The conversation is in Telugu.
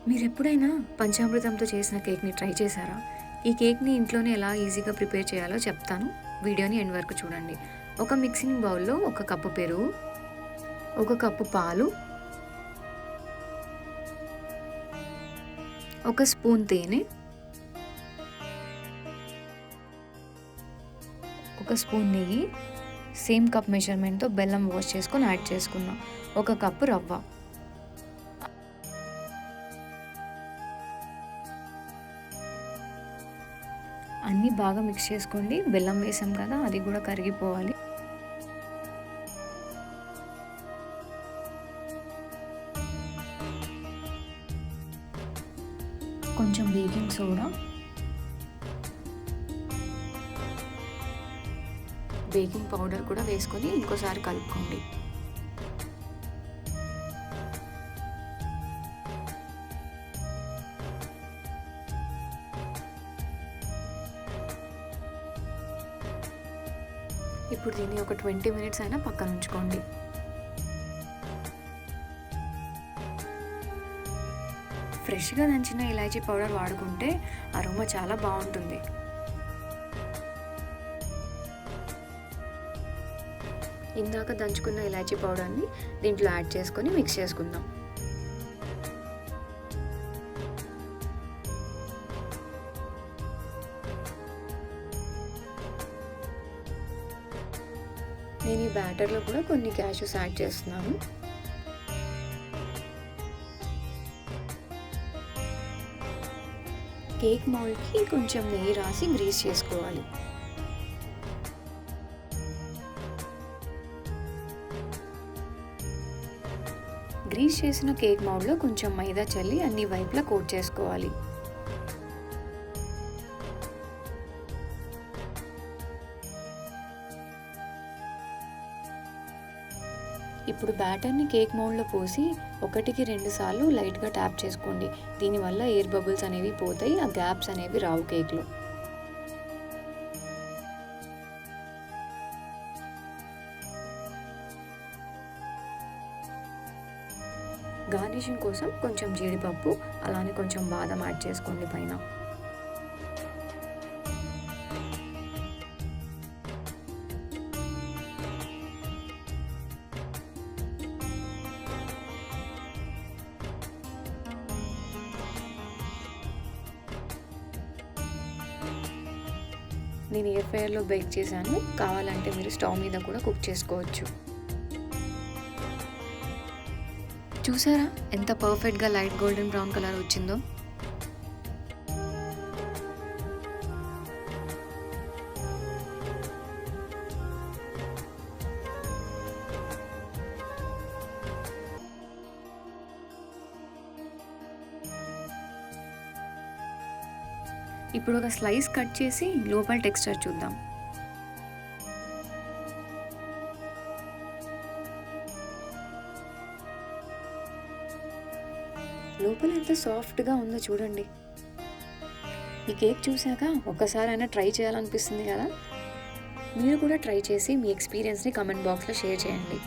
మీరెప్పుడైనా పంచామృతంతో చేసిన కేక్‌ని ట్రై చేశారా? ఈ కేక్‌ని ఇంట్లోనే ఎలా ఈజీగా ప్రిపేర్ చేయాలో చెప్తాను. వీడియోని ఎండ్ వరకు చూడండి. ఒక మిక్సింగ్ బౌల్‌లో ఒక కప్పు పెరుగు, ఒక కప్పు పాలు, ఒక స్పూన్ తేనె, ఒక స్పూన్ నెయ్యి, సేమ్ కప్ మెజర్‌మెంట్‌తో బెల్లం వాష్ చేసుకొని యాడ్ చేసుకున్నాం. ఒక కప్పు రవ్వ. అన్నీ బాగా మిక్స్ చేసుకోండి. బెల్లం వేసాం కదా, అది కూడా కరిగిపోవాలి. కొంచెం బేకింగ్ సోడా, బేకింగ్ పౌడర్ కూడా వేసుకొని ఇంకోసారి కలుపుకోండి. ఇప్పుడు దీన్ని ఒక 20 మినిట్స్ అయినా పక్కన ఉంచుకోండి. ఫ్రెష్‌గా దంచిన ఇలాచీ పౌడర్ వాడుకుంటే అరోమా చాలా బాగుంటుంది. ఇందాక దంచుకున్న ఇలాచీ పౌడర్ని దీంట్లో యాడ్ చేసుకొని మిక్స్ చేసుకుందాం. నేను ఈ బ్యాటర్లో కూడా కొన్ని క్యాష్యూస్ యాడ్ చేస్తున్నాను. కేక్ మౌల్డ్కి కొంచెం నెయ్యి రాసి గ్రీస్ చేసుకోవాలి. గ్రీస్ చేసిన కేక్ మౌల్డ్లో కొంచెం మైదా చల్లి అన్ని వైపులా కోట్ చేసుకోవాలి. ఇప్పుడు బ్యాటర్ని కేక్ మౌల్డ్లో పోసి 1కి 2 సార్లు లైట్గా ట్యాప్ చేసుకోండి. దీనివల్ల ఎయిర్ బబుల్స్ అనేవి పోతాయి, ఆ గ్యాప్స్ అనేవి రావు కేక్లో. గార్నిషింగ్ కోసం కొంచెం జీడిపప్పు, అలానే కొంచెం బాదం యాడ్ చేసుకోండి పైన. నేను ఎయిర్ ఫ్రైయర్లో బేక్ చేశాను. కావాలంటే మీరు స్టవ్ మీద కూడా కుక్ చేసుకోవచ్చు. చూసారా ఎంత పర్ఫెక్ట్గా లైట్ గోల్డెన్ బ్రౌన్ కలర్ వచ్చిందో? ఇప్పుడు ఒక స్లైస్ కట్ చేసి లోపల టెక్స్చర్ చూద్దాం. లోపల ఎంత సాఫ్ట్గా ఉందో చూడండి. ఈ కేక్ చూశాక ఒక్కసారైనా ట్రై చేయాలనిపిస్తుంది కదా. మీరు కూడా ట్రై చేసి మీ ఎక్స్పీరియన్స్ని కామెంట్ బాక్స్లో షేర్ చేయండి.